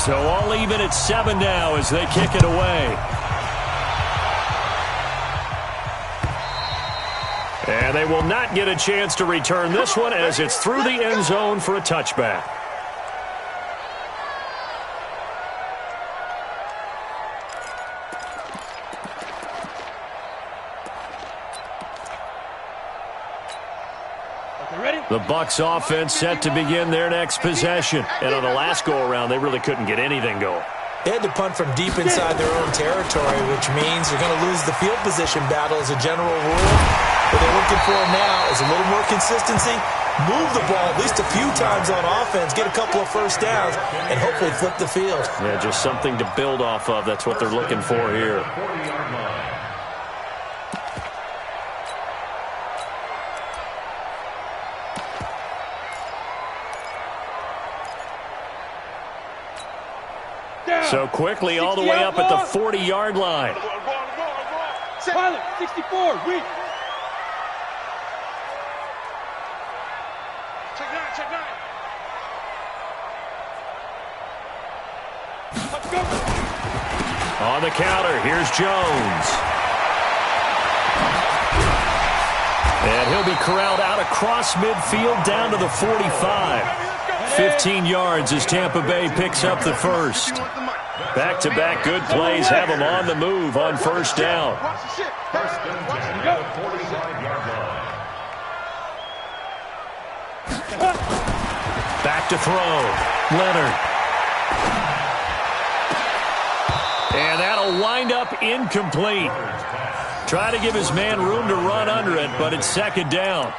So all even at 7 now as they kick it away. And they will not get a chance to return this one as it's through the end zone for a touchback. The Bucs offense set to begin their next possession. And on the last go-around, they really couldn't get anything going. They had to punt from deep inside their own territory, which means you're going to lose the field position battle as a general rule. What they're looking for now is a little more consistency, move the ball at least a few times on offense, get a couple of first downs, and hopefully flip the field. Yeah, just something to build off of. That's what they're looking for here. So quickly all the way up at the 40-yard line. Pilot, 64, reach. Check 9, check 9. Let's go. On the counter, here's Jones. And he'll be corralled out across midfield down to the 45. 15 yards as Tampa Bay picks up the first. Back-to-back good plays have them on the move on first down. Back to throw. Leonard. And that'll wind up incomplete. Try to give his man room to run under it, but it's second down.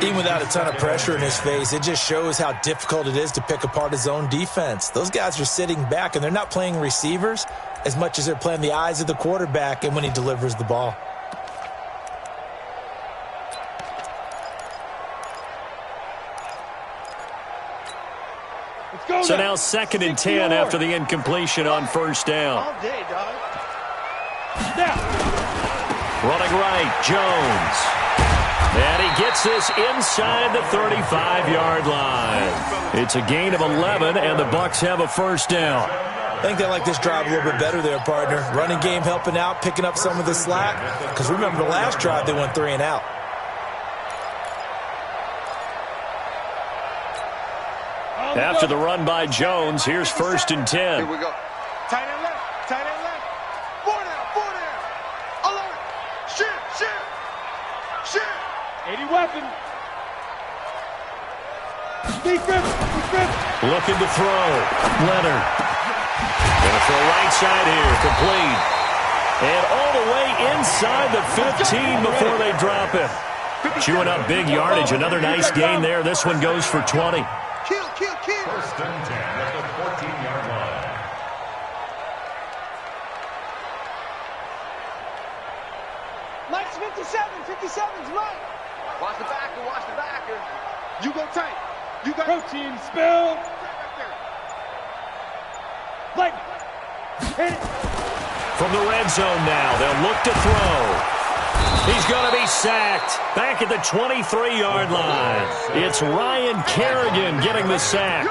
Even without a ton of pressure in his face, it just shows how difficult it is to pick apart his own defense. Those guys are sitting back, and they're not playing receivers as much as they're playing the eyes of the quarterback and when he delivers the ball. So now second and 10 after the incompletion on first down. All day, dog. Running right, Jones. And he gets this inside the 35-yard line. It's a gain of 11, and the Bucs have a first down. I think they like this drive a little bit better there, partner. Running game helping out, picking up some of the slack. Because remember, the last drive, they went 3 and out. After the run by Jones, here's first and 10. Here we go. Tight end left, tight end left. 4 down, 11. Shoot. 80 weapon. Looking to throw. Leonard. Going to throw right side here. Complete. And all the way inside the 15 before they drop him. Chewing up big yardage. Another nice gain there. This one goes for 20. Kill. First and 10 at the 14-yard line. Mike's 57. 57's right. Watch the backer. You go tight. You got protein spill. Like. From the red zone now, they'll look to throw. He's going to be sacked back at the 23-yard line. It's Ryan Kerrigan getting the sack.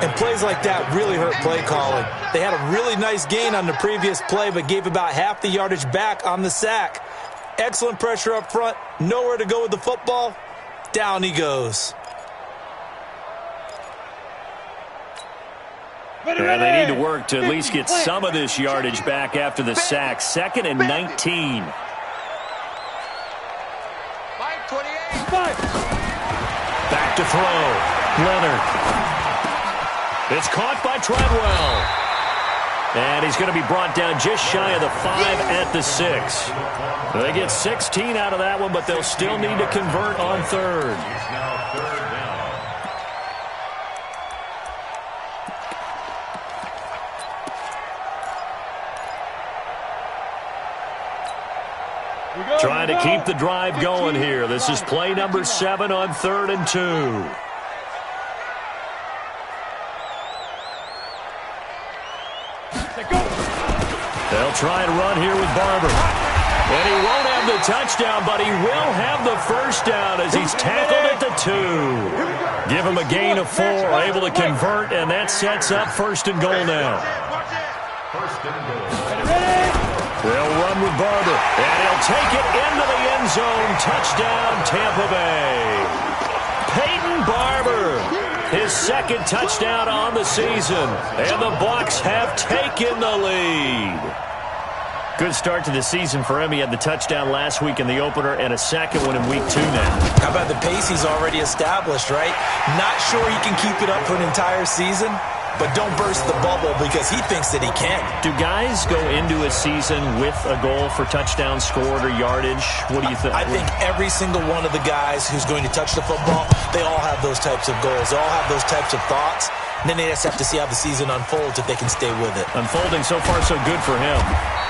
And plays like that really hurt play calling. They had a really nice gain on the previous play, but gave about half the yardage back on the sack. Excellent pressure up front. Nowhere to go with the football. Down he goes. And they need to work to at least get some of this yardage back after the sack. Second and 19. Back to throw. Leonard. It's caught by Treadwell. And he's going to be brought down just shy of the 5 at the 6. They get 16 out of that one, but they'll still need to convert on third. Trying to keep the drive going here. This is play number 7 on 3rd and 2. They'll try and run here with Barber. And he won't have the touchdown, but he will have the first down as he's tackled at the 2. Give him a gain of 4, able to convert, and that sets up first and goal now. First and goal. They'll run with Barber, and he'll take it into the end zone. Touchdown, Tampa Bay. Peyton Barber, his second touchdown on the season, and the Bucs have taken the lead. Good start to the season for him. He had the touchdown last week in the opener and a second one in week 2 now. How about the pace he's already established, right? Not sure he can keep it up for an entire season, but don't burst the bubble because he thinks that he can. Do guys go into a season with a goal for touchdowns scored or yardage? What do you think? I think every single one of the guys who's going to touch the football, they all have those types of goals. They all have those types of thoughts. And then they just have to see how the season unfolds if they can stay with it. Unfolding so far so good for him.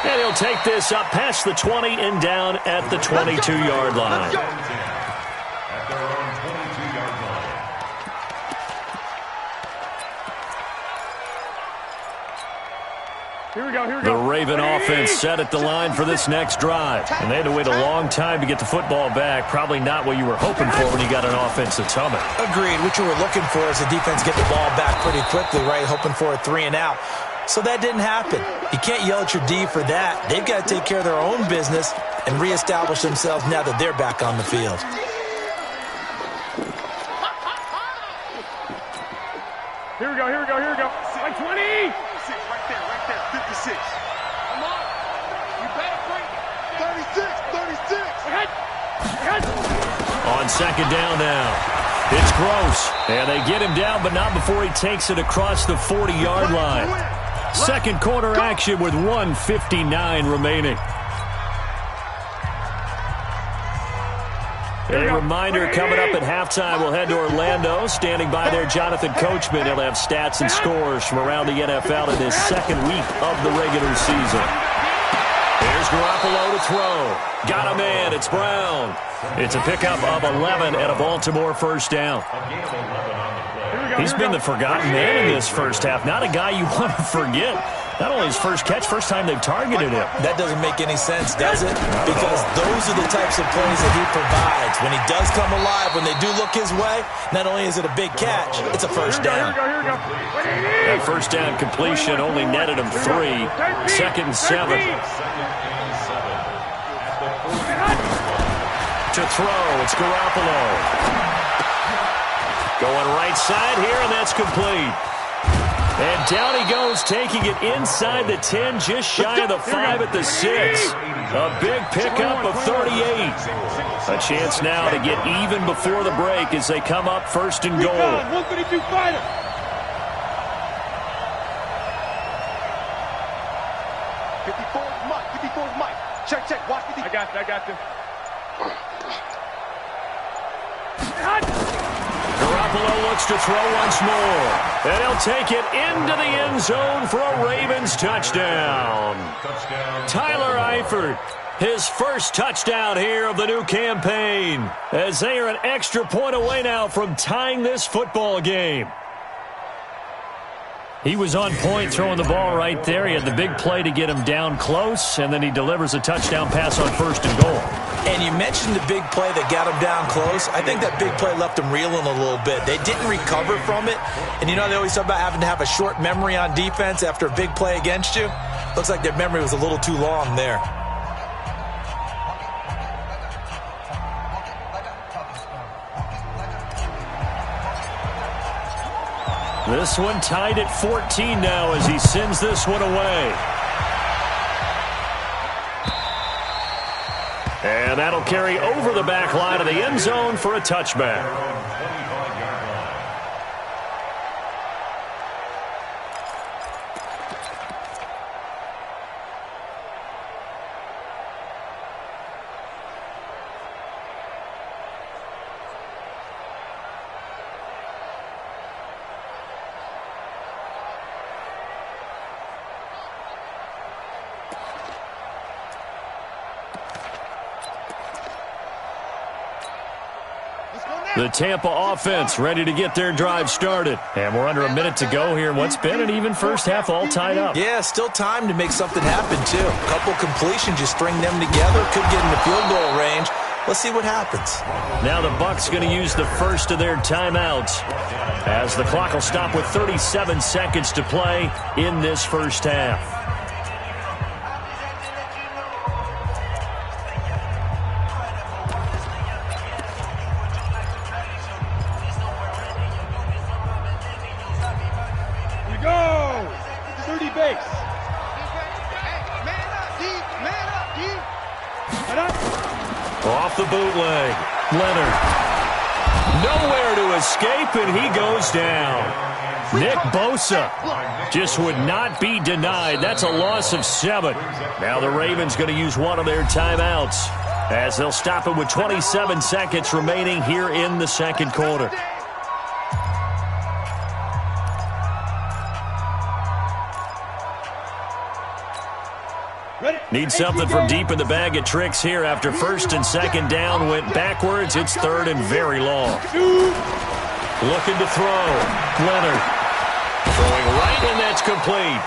And he'll take this up past the 20 and down at the 22-yard line. At their own 22-yard line. Here we go, here we The go. Raven offense set at the line for this next drive. And they had to wait a long time to get the football back. Probably not what you were hoping for when you got an offense that's humming. Agreed. What you were looking for is the defense get the ball back pretty quickly, right? Hoping for a 3 and out. So that didn't happen. You can't yell at your D for that. They've got to take care of their own business and reestablish themselves now that they're back on the field. Here we go, here we go, here we go. 20. Right there, 56. Come on. You better break it. 36. Ahead. On second down now. It's Gross. And they get him down, but not before he takes it across the 40-yard line. Second quarter action with 1:59 remaining. A reminder coming up at halftime, we'll head to Orlando. Standing by there, Jonathan Coachman. He'll have stats and scores from around the NFL in his second week of the regular season. Here's Garoppolo to throw. Got a man. It's Brown. It's a pickup of 11 and a Baltimore first down. He's been the forgotten man in this first half. Not a guy you want to forget. Not only his first catch, first time they've targeted him. That doesn't make any sense, does it? Because those are the types of plays that he provides. When he does come alive, when they do look his way, not only is it a big catch, it's a first down. That first down completion only netted him 3. Second and 7. To throw, it's Garoppolo. Going right side here, and that's complete. And down he goes, taking it inside the 10, just shy of the 5 at the 6. A big pickup of 38. A chance now to get even before the break as they come up first and goal. 152 fighter. Mike. Check. Watch the defense. I got you. Garoppolo looks to throw once more. And he'll take it into the end zone for a Ravens touchdown. Tyler Eifert, his first touchdown here of the new campaign, as they are an extra point away now from tying this football game. He was on point throwing the ball right there. He had the big play to get him down close, and then he delivers a touchdown pass on first and goal. And you mentioned the big play that got him down close. I think that big play left him reeling a little bit. They didn't recover from it. And you know they always talk about having to have a short memory on defense after a big play against you. Looks like their memory was a little too long there. This one tied at 14 now as he sends this one away. And that'll carry over the back line of the end zone for a touchback. The Tampa offense ready to get their drive started. And we're under a minute to go here in what's been an even first half, all tied up. Yeah, still time to make something happen, too. A couple completions, just string them together. Could get in the field goal range. Let's see what happens. Now the Bucs going to use the first of their timeouts, as the clock will stop with 37 seconds to play in this first half. Off the bootleg, Leonard. Nowhere to escape, and he goes down. Nick Bosa just would not be denied. That's a loss of 7. Now the Ravens going to use one of their timeouts, as they'll stop it with 27 seconds remaining here in the second quarter. Need something from deep in the bag of tricks here after first and second down went backwards. It's third and very long. Looking to throw. Leonard throwing right, and that's complete.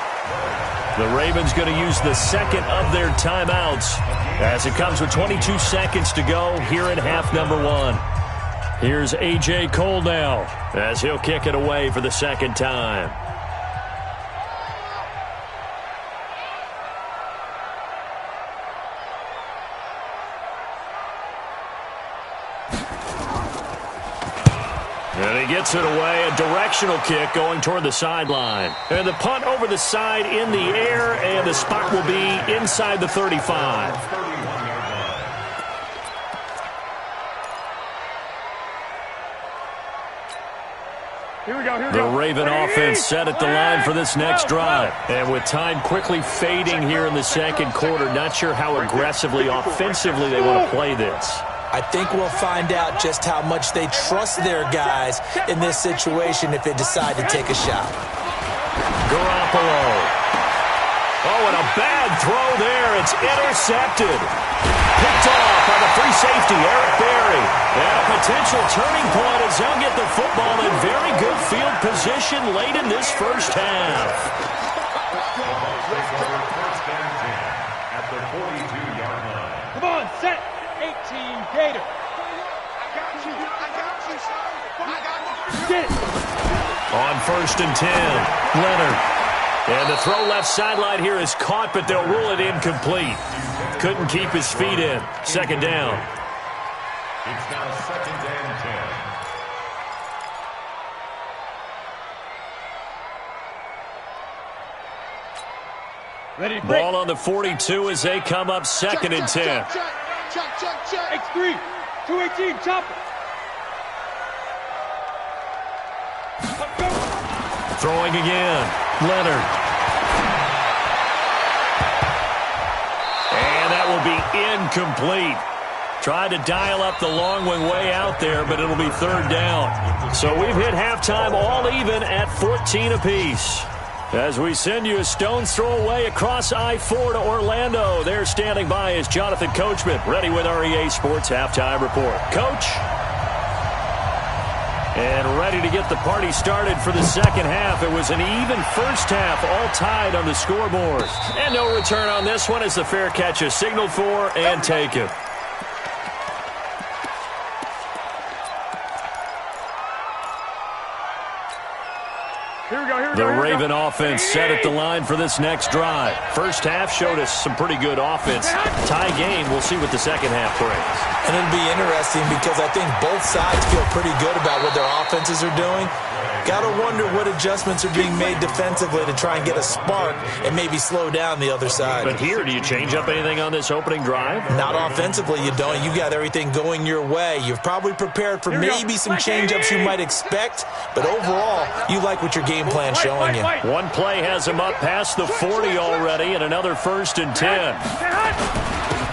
The Ravens going to use the second of their timeouts, as it comes with 22 seconds to go here in half number 1. Here's A.J. Cole now, as he'll kick it away for the second time. And he gets it away, a directional kick going toward the sideline. And the punt over the side in the air, and the spot will be inside the 35. Here we go. The Raven offense set at the line for this next drive. And with time quickly fading here in the second quarter, not sure how aggressively, offensively they want to play this. I think we'll find out just how much they trust their guys in this situation if they decide to take a shot. Garoppolo. Oh, and a bad throw there. It's intercepted. Picked off by the free safety, Eric Berry. And a potential turning point as they'll get the football in very good field position late in this first half. At the 42-yard line. Come on, set. 18 Gator. I got you, son. I got you. Get it. On first and 10, Leonard. And the throw left sideline here is caught, but they'll rule it incomplete. Couldn't keep his feet in. Second down. It's now second and 10. Ready to break. Ball on the 42 as they come up second and 10. Check. X3. 218. Chopper. Throwing again. Leonard. And that will be incomplete. Tried to dial up the long one way out there, but it'll be third down. So we've hit halftime all even at 14 apiece. As we send you a stone's throw away across I-4 to Orlando. There standing by is Jonathan Coachman, ready with our EA Sports Halftime Report. Coach? And ready to get the party started for the second half. It was an even first half, all tied on the scoreboard. And no return on this one as the fair catch is signaled for and taken. The Raven offense set at the line for this next drive. First half showed us some pretty good offense. Tie game, we'll see what the second half brings. And it'll be interesting because I think both sides feel pretty good about what their offenses are doing. Got to wonder what adjustments are being made defensively to try and get a spark and maybe slow down the other side. But here, do you change up anything on this opening drive? Not offensively, you don't. You got everything going your way. You've probably prepared for maybe some change-ups you might expect, but overall, you like what your game plan's showing you. One play has him up past the 40 already, and another first and 10.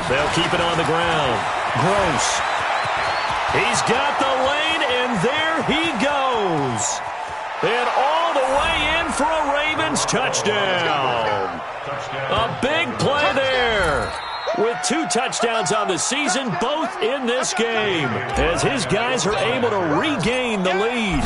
They'll keep it on the ground. Gross. He's got the lane, and there he goes. And all the way in for a Ravens touchdown. A big play there. with 2 touchdowns on the season, both in this game, as his guys are able to regain the lead.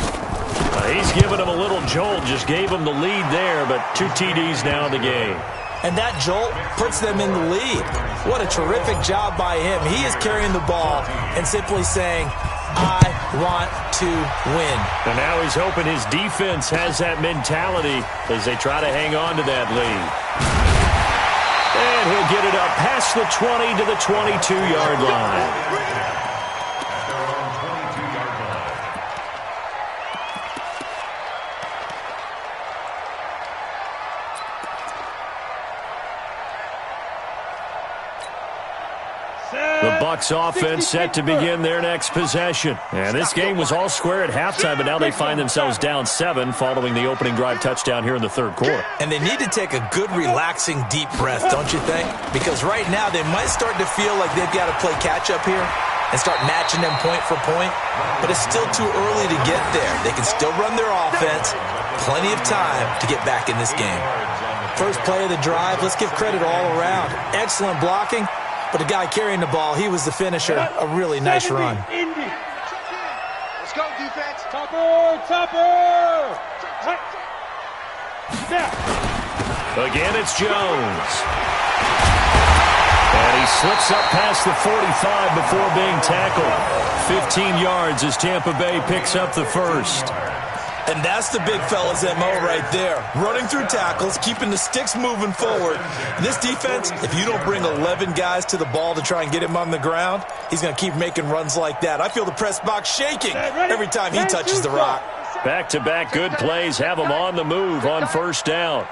He's given him a little jolt, just gave him the lead there, but 2 TDs now in the game. And that jolt puts them in the lead. What a terrific job by him. He is carrying the ball and simply saying, I want to win. And now he's hoping his defense has that mentality as they try to hang on to that lead. And he'll get it up past the 20 to the 22-yard line. The Bucs offense set to begin their next possession. And this game was all square at halftime, but now they find themselves down 7 following the opening drive touchdown here in the third quarter. And they need to take a good, relaxing, deep breath, don't you think? Because right now they might start to feel like they've got to play catch-up here and start matching them point for point. But it's still too early to get there. They can still run their offense. Plenty of time to get back in this game. First play of the drive, let's give credit all around. Excellent blocking. But the guy carrying the ball, he was the finisher. A really nice run. Let's go, defense. Topper. Again, it's Jones. And he slips up past the 45 before being tackled. 15 yards as Tampa Bay picks up the first. And that's the big fella's MO right there. Running through tackles, keeping the sticks moving forward. This defense, if you don't bring 11 guys to the ball to try and get him on the ground, he's going to keep making runs like that. I feel the press box shaking every time he touches the rock. Back-to-back good plays have him on the move on first down.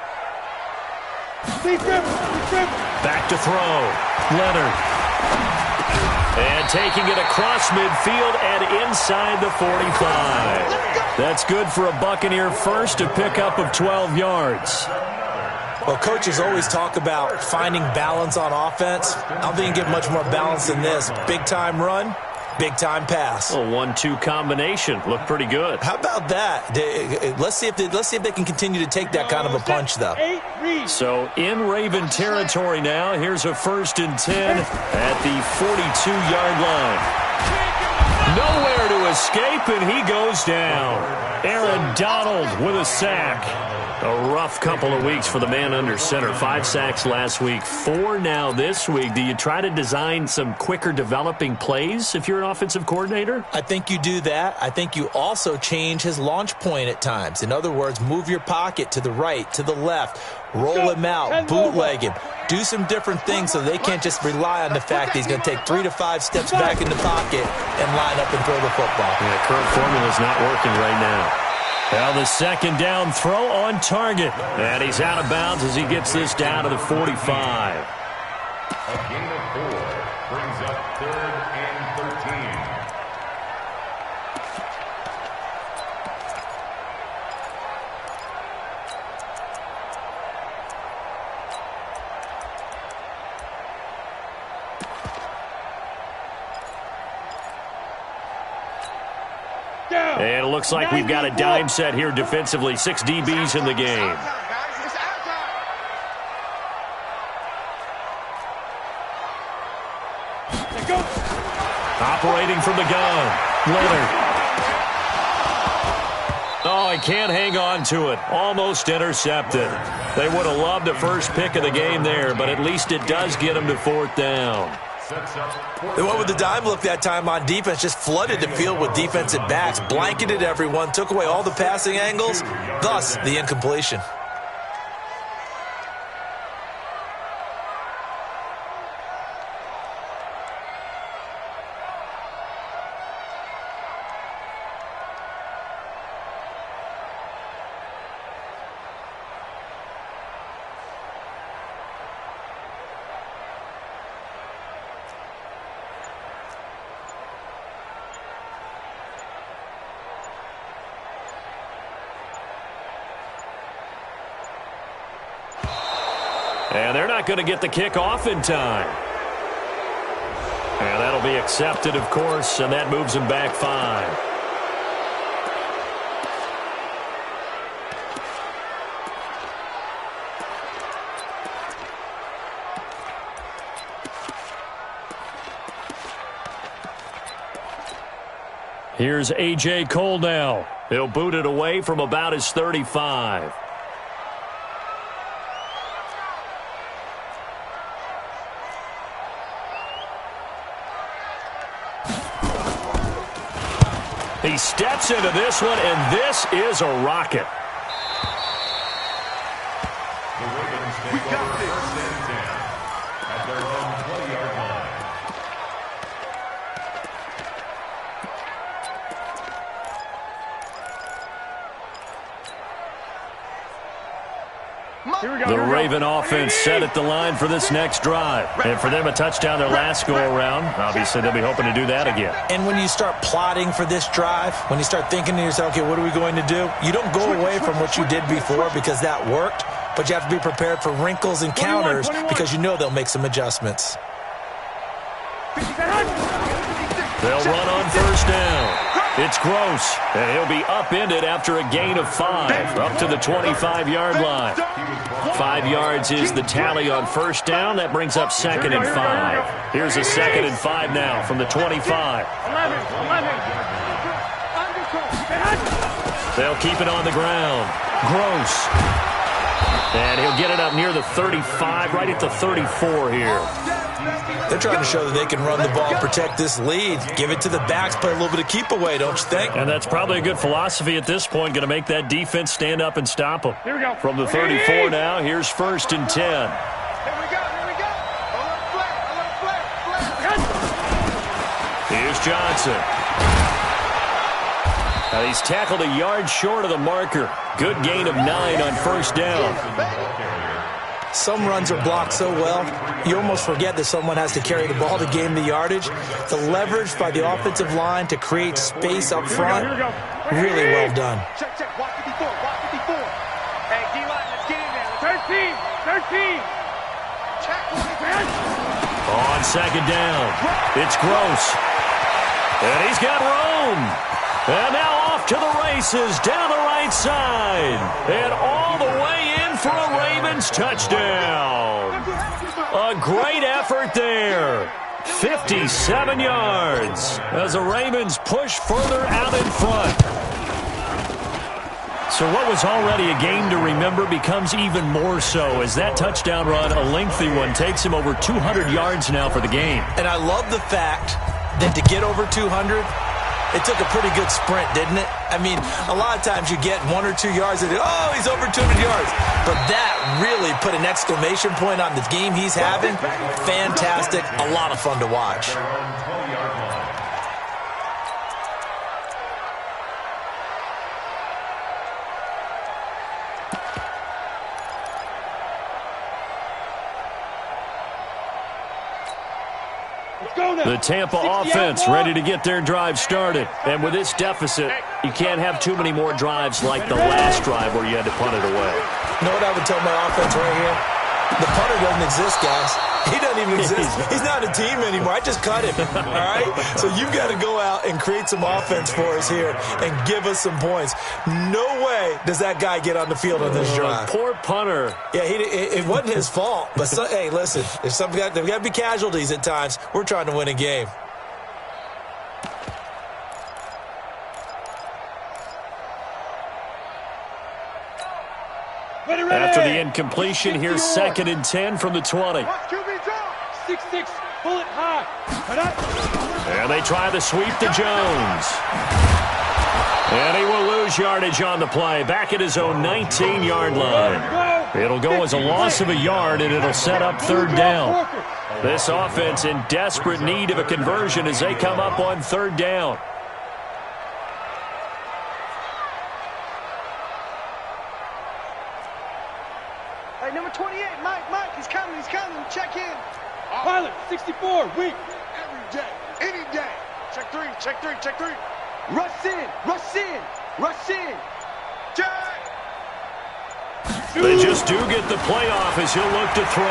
Back to throw. Leonard. And taking it across midfield and inside the 45. That's good for a Buccaneer first, a pickup of 12 yards. Well, coaches always talk about finding balance on offense. I don't think you can get much more balance than this. Big-time run, big-time pass. A 1-2 combination. Looked pretty good. How about that? Let's see if they can continue to take that kind of a punch, though. So in Raven territory now. Here's a 1st and 10 at the 42-yard line. Nowhere to escape, and he goes down. Aaron Donald with a sack. A rough couple of weeks for the man under center. 5 sacks last week, 4 now this week. Do you try to design some quicker developing plays if you're an offensive coordinator? I think you do that. I think you also change his launch point at times. In other words, move your pocket to the right, to the left, roll him out, bootleg him. Do some different things so they can't just rely on the fact that he's going to take 3 to 5 steps back in the pocket and line up and throw the football. Yeah, current formula's not working right now. Well, the second down throw on target. And he's out of bounds as he gets this down to the 45. A gain of 4 brings up 3rd and 13. And it looks like we've got a dime set here defensively. 6 DBs in the game. Operating from the gun. Leonard. Oh, he can't hang on to it. Almost intercepted. They would have loved the first pick of the game there, but at least it does get them to 4th down. They went with the dime look that time on defense, just flooded the field with defensive backs, blanketed everyone, took away all the passing angles, thus the incompletion. And they're not going to get the kick off in time. And that'll be accepted, of course, and that moves them back 5. Here's A.J. Cole now. He'll boot it away from about his 35. He steps into this one, and this is a rocket. The Ravens take over first and 10 at their own 20-yard line. The Raven offense set at the line for this next drive. And for them, a touchdown their last go-around. Obviously, they'll be hoping to do that again. And when you start plotting for this drive, when you start thinking to yourself, okay, what are we going to do? You don't go away from what you did before because that worked, but you have to be prepared for wrinkles and counters because you know they'll make some adjustments. They'll run on first down. It's Gross, and he'll be upended after a gain of 5, up to the 25-yard line. 5 yards is the tally on first down. That brings up 2nd and 5. Here's a 2nd and 5 now from the 25. They'll keep it on the ground. Gross. And he'll get it up near the 35, right at the 34 here. They're trying to show that they can run the ball, protect this lead, give it to the backs, play a little bit of keep away, don't you think? And that's probably a good philosophy at this point, going to make that defense stand up and stop them. Here we go. From the 34 now, here's 1st and 10. Here we go, here we go. A little flat. Here's Johnson. Now he's tackled a yard short of the marker. Good gain of 9 on first down. Some runs are blocked so well, you almost forget that someone has to carry the ball to gain the yardage. The leverage by the offensive line to create space up front, really well done. Check, check. Watch 54, watch 54. Hey, D-line, let's get in there. 13. Check. On second down, it's Gross. And he's got room. And now off to the races down the right side. And all the way in for a Ravens touchdown. A great effort there. 57 yards as the Ravens push further out in front. So what was already a game to remember becomes even more so as that touchdown run, a lengthy one, takes him over 200 yards now for the game. And I love the fact that to get over 200, it took a pretty good sprint, didn't it? I mean, a lot of times you get 1 or 2 yards and, oh, he's over 200 yards. But that really put an exclamation point on the game he's having. Fantastic. A lot of fun to watch. The Tampa offense ready to get their drive started. And with this deficit, you can't have too many more drives like the last drive where you had to punt it away. You know what I would tell my offense right here? The punter doesn't exist, guys. He doesn't even exist. He's not a team anymore. I just cut him, all right? So you've got to go out and create some offense for us here and give us some points. No way does that guy get on the field on this drive. Poor punter. Yeah, it wasn't his fault. But, hey, listen, there's got to be casualties at times. We're trying to win a game. After the incompletion, here's 2nd and 10 from the 20. 6-6, bullet high. And they try the sweep to Jones. And he will lose yardage on the play, back at his own 19-yard line. It'll go as a loss of a yard, and it'll set up 3rd down. This offense in desperate need of a conversion as they come up on 3rd down. Hey, number 28, Mike, he's coming. Check in. Pilot, 64, weak. Every day, any day. Check three. Rush in. Check. They just do get the playoff as he'll look to throw.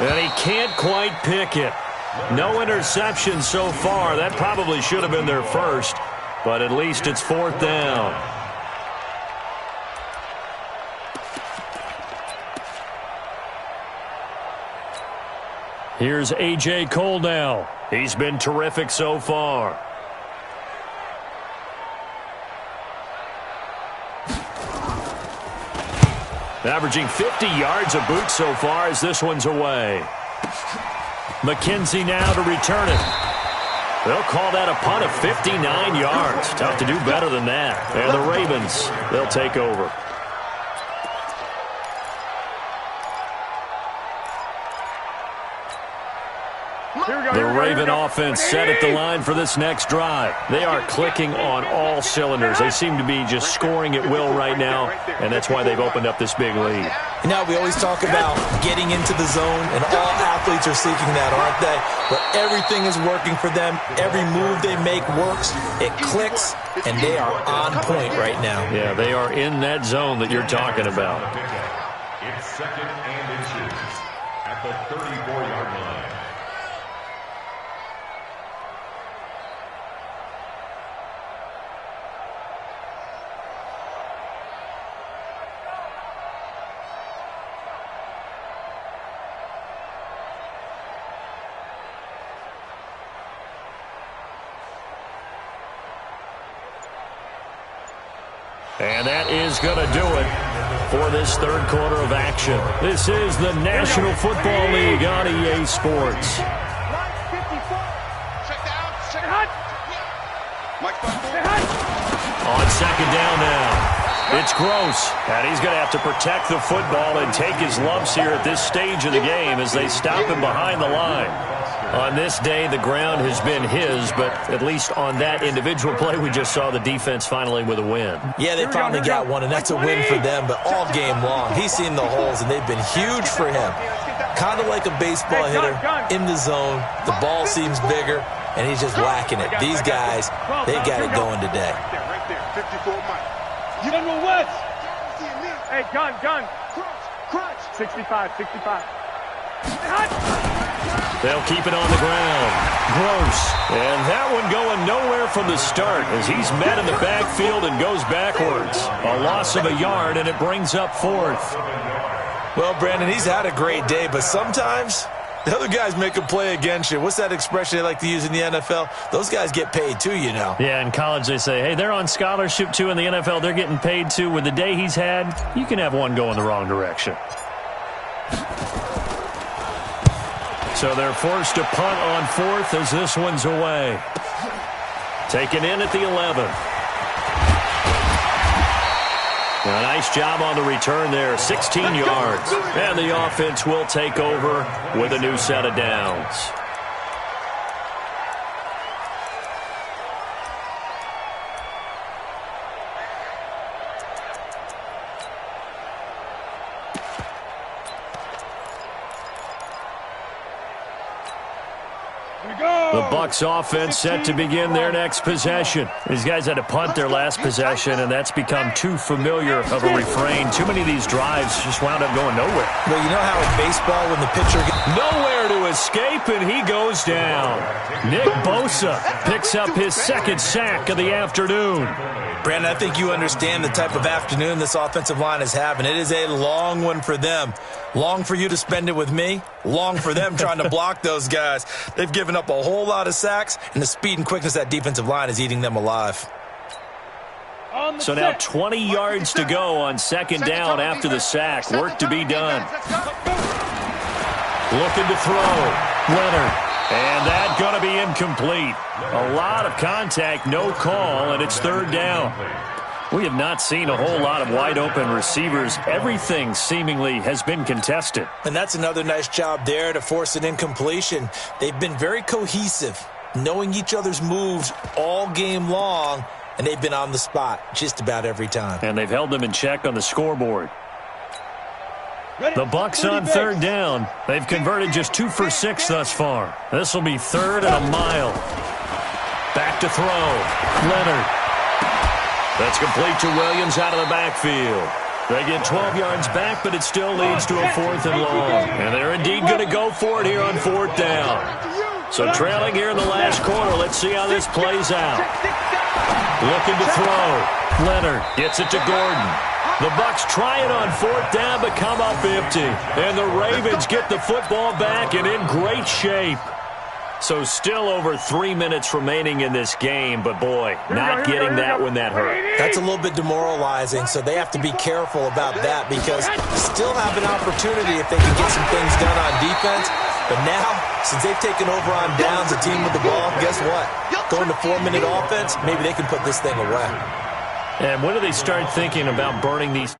And he can't quite pick it. No interception so far. That probably should have been their first, but at least it's 4th down. Here's A.J. Cole now. He's been terrific so far. Averaging 50 yards a boot so far as this one's away. McKenzie now to return it. They'll call that a punt of 59 yards. Tough to do better than that. And the Ravens, they'll take over. The Raven offense set at the line for this next drive. They are clicking on all cylinders. They seem to be just scoring at will right now, and that's why they've opened up this big lead. You know, we always talk about getting into the zone, and all athletes are seeking that, aren't they? But everything is working for them. Every move they make works. It clicks, and they are on point right now. Yeah, they are in that zone that you're talking about. It's 2nd and inches at the 34-yard line. And that is going to do it for this third quarter of action. This is the National Football League on EA Sports. On second down now, it's Gross. And he's going to have to protect the football and take his lumps here at this stage of the game as they stop him behind the line. On this day, the ground has been his, but at least on that individual play, we just saw the defense finally with a win. Yeah, they finally got one, and that's a win for them, but all game long, he's seen the holes, and they've been huge for him. Kind of like a baseball hitter in the zone. The ball seems bigger, and he's just whacking it. These guys, they got it going today. Right there, 54 Mike. General West. Hey, gun. Crunch. 65. They'll keep it on the ground. Gross. And that one going nowhere from the start as he's met in the backfield and goes backwards. A loss of a yard, and it brings up 4th. Well, Brandon, he's had a great day, but sometimes the other guys make a play against you. What's that expression they like to use in the NFL? Those guys get paid too, you know. Yeah, in college they say, hey, they're on scholarship too. In the NFL, they're getting paid too. With the day he's had, you can have one go in the wrong direction. So they're forced to punt on 4th as this one's away. Taken in at the 11. A nice job on the return there, 16 yards. And the offense will take over with a new set of downs. The Bucs offense set to begin their next possession. These guys had to punt their last possession, and that's become too familiar of a refrain. Too many of these drives just wound up going nowhere. Well, you know how in baseball when the pitcher nowhere to escape, and he goes down. Nick Bosa picks up his 2nd sack of the afternoon. Brandon, I think you understand the type of afternoon this offensive line is having. It is a long one for them. Long for you to spend it with me. Long for them trying to block those guys. They've given up a whole lot of sacks, and the speed and quickness of that defensive line is eating them alive. So now 20 yards to go on second down after the sack. Work to be done. Looking to throw. Leonard. And that's going to be incomplete. A lot of contact, no call, and it's 3rd down. We have not seen a whole lot of wide-open receivers. Everything seemingly has been contested. And that's another nice job there to force an incompletion. They've been very cohesive, knowing each other's moves all game long, and they've been on the spot just about every time. And they've held them in check on the scoreboard. The Bucs on 3rd down. They've converted just 2 for 6 thus far. This will be 3rd and a mile. Back to throw. Leonard. That's complete to Williams out of the backfield. They get 12 yards back, but it still leads to a 4th and long. And they're indeed going to go for it here on 4th down. So trailing here in the last quarter. Let's see how this plays out. Looking to throw. Leonard gets it to Gordon. The Bucs try it on 4th down, but come up empty. And the Ravens get the football back and in great shape. So still over 3 minutes remaining in this game, but boy, not getting that when that hurt. That's a little bit demoralizing, so they have to be careful about that because still have an opportunity if they can get some things done on defense. But now, since they've taken over on downs, the team with the ball, guess what? Going to 4-minute offense, maybe they can put this thing away. And when do they start thinking about burning these?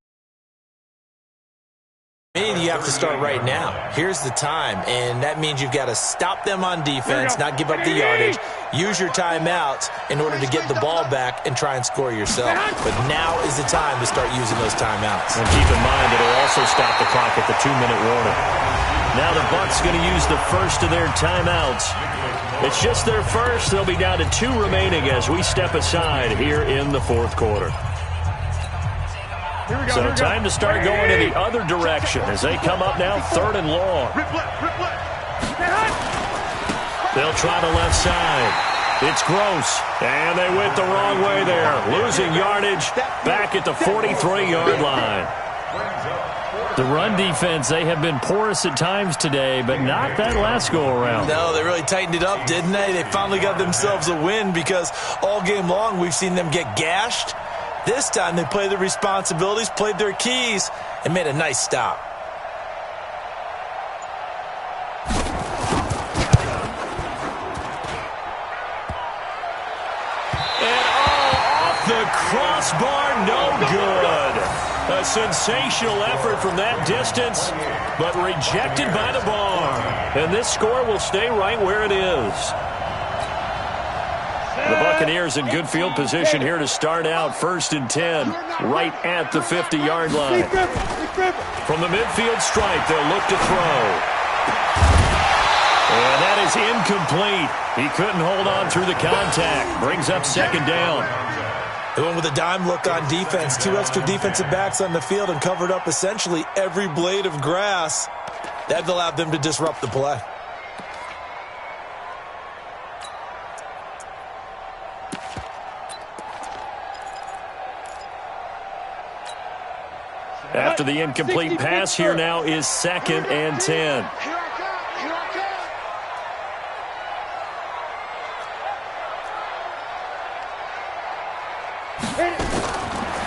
Maybe you have to start right now. Here's the time, and that means you've got to stop them on defense, not give up the yardage, use your timeouts in order to get the ball back and try and score yourself. But now is the time to start using those timeouts. And keep in mind that it'll also stop the clock at the 2-minute warning. Now the Bucs going to use the first of their timeouts. It's just their first. They'll be down to 2 remaining as we step aside here in the fourth quarter. So time to start going in the other direction as they come up now 3rd and long. They'll try the left side. It's Gross. And they went the wrong way there. Losing yardage back at the 43-yard line. The run defense, they have been porous at times today, but not that last go-around. No, they really tightened it up, didn't they? They finally got themselves a win because all game long we've seen them get gashed. This time they played their responsibilities, played their keys, and made a nice stop. And off the crossbar, no good. A sensational effort from that distance, but rejected by the bar. And this score will stay right where it is. The Buccaneers in good field position here to start out 1st and 10, right at the 50-yard line. From the midfield stripe, they'll look to throw. And that is incomplete. He couldn't hold on through the contact. Brings up 2nd down. They went with a dime look on defense. 2 extra defensive backs on the field and covered up essentially every blade of grass. That allowed them to disrupt the play. After the incomplete pass, here now is 2nd and 10.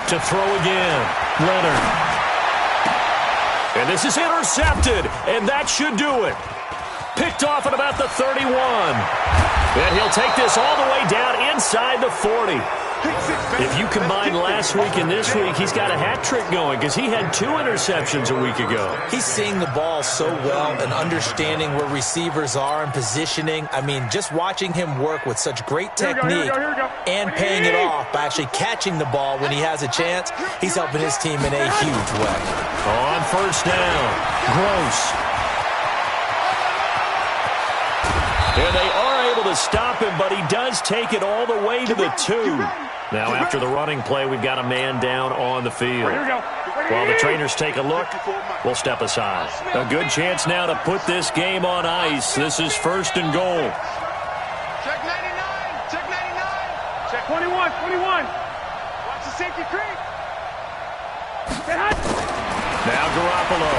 To throw again, Leonard. And this is intercepted, and that should do it. Picked off at about the 31. And he'll take this all the way down inside the 40. If you combine last week and this week, he's got a hat trick going because he had 2 interceptions a week ago. He's seeing the ball so well and understanding where receivers are and positioning. I mean, just watching him work with such great technique and paying it off by actually catching the ball when he has a chance, he's helping his team in a huge way. On 1st down, Gross. And they are able to stop him, but he does take it all the way to the 2. Now, after the running play, we've got a man down on the field. While the trainers take a look, we'll step aside. A good chance now to put this game on ice. This is 1st and goal. Check 99. Check 99. Check 21. 21. Watch the safety creep. Now Garoppolo.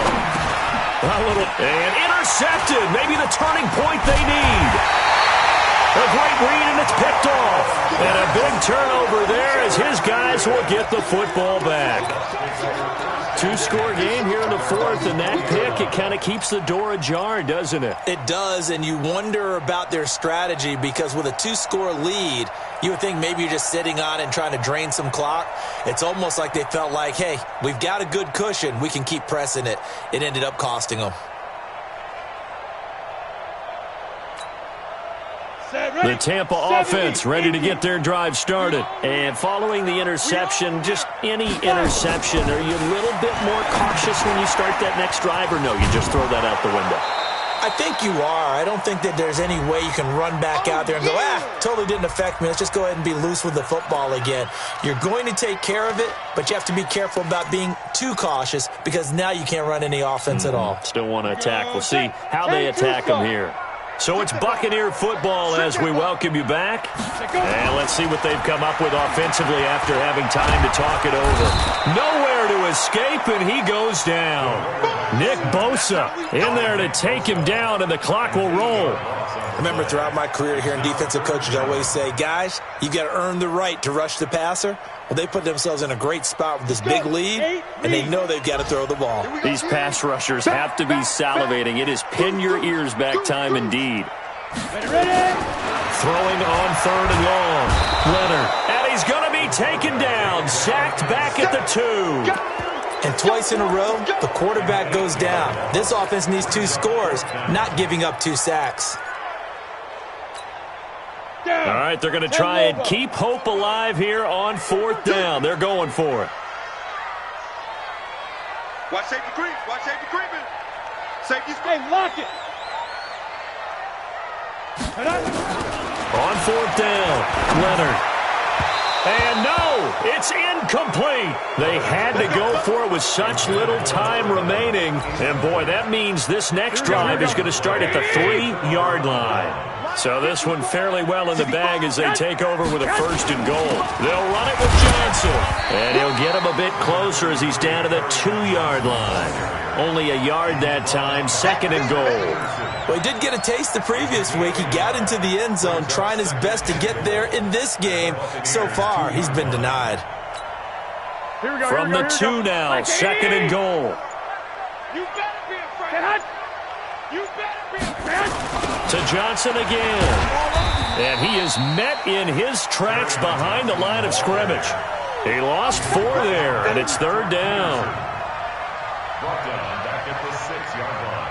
And intercepted. Maybe the turning point they need. A great read, and it's picked off. And a big turnover there as his guys will get the football back. 2-score game here in the 4th, and that pick, it kind of keeps the door ajar, doesn't it? It does, and you wonder about their strategy because with a 2-score lead, you would think maybe you're just sitting on it and trying to drain some clock. It's almost like they felt like, hey, we've got a good cushion. We can keep pressing it. It ended up costing them. The Tampa offense ready to get their drive started. And following the interception, just any interception, are you a little bit more cautious when you start that next drive, or no, you just throw that out the window? I think you are. I don't think that there's any way you can run back out there and go, totally didn't affect me. Let's just go ahead and be loose with the football again. You're going to take care of it, but you have to be careful about being too cautious because now you can't run any offense at all. Still want to attack. We'll see how they attack them here. So it's Buccaneer football as we welcome you back. And let's see what they've come up with offensively after having time to talk it over. Nowhere to escape, and he goes down. Nick Bosa in there to take him down, and the clock will roll. I remember throughout my career hearing defensive coaches always say, guys, you got to earn the right to rush the passer. Well, they put themselves in a great spot with this big lead, and they know they've got to throw the ball. These pass rushers have to be salivating. It is pin your ears back time indeed. Throwing on 3rd and long. Leonard. And he's going to be taken down. Sacked back at the 2. And twice in a row, the quarterback goes down. This offense needs 2 scores, not giving up 2 sacks. All right, they're going to try and keep hope alive here on 4th down. They're going for it. Watch safety creep. Watch safety creeping. Safety creep. Hey, lock it. On 4th down, Leonard. And no, it's incomplete. They had to go for it with such little time remaining. And, boy, that means this next drive is going to start at the 3-yard line. So this one fairly well in the bag as they take over with a 1st and goal. They'll run it with Johnson. And he'll get him a bit closer as he's down to the 2-yard line. Only a yard that time, 2nd and goal. Well, he did get a taste the previous week. He got into the end zone trying his best to get there in this game. So far, he's been denied. From the 2 now, 2nd and goal. You better be afraid. You better be afraid. To Johnson again. And he is met in his tracks behind the line of scrimmage. He lost 4 there, and it's 3rd down. Brought down back at the 6-yard line.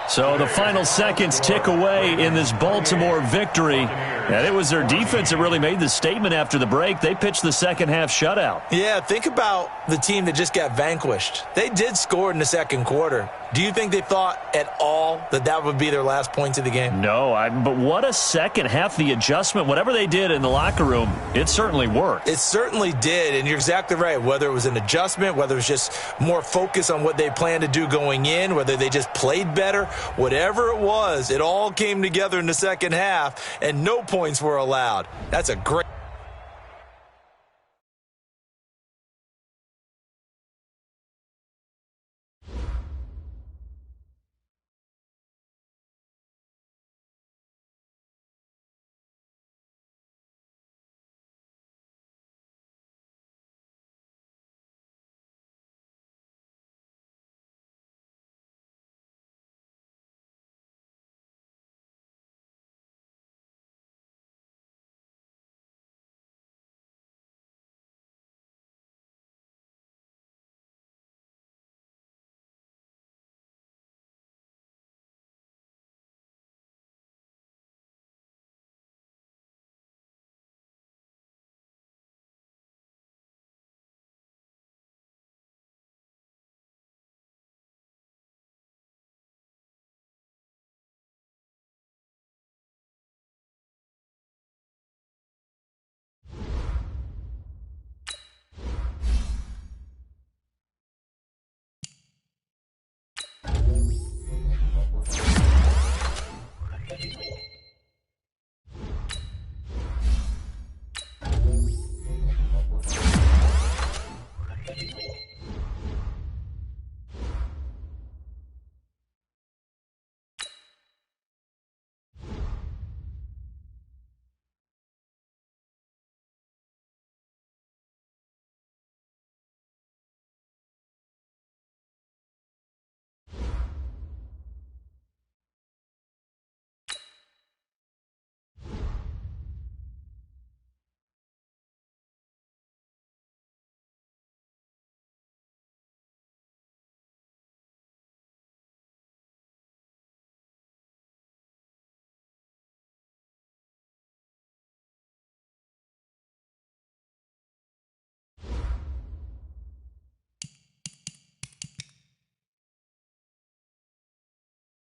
So the final seconds tick away in this Baltimore victory. And it was their defense that really made the statement after the break. They pitched the second-half shutout. Yeah, think about the team that just got vanquished. They did score in the 2nd quarter. Do you think they thought at all that that would be their last points of the game? No, but what a second half. The adjustment, whatever they did in the locker room, it certainly worked. It certainly did, and you're exactly right. Whether it was an adjustment, whether it was just more focus on what they planned to do going in, whether they just played better, whatever it was, it all came together in the second half, and no points were allowed. That's a great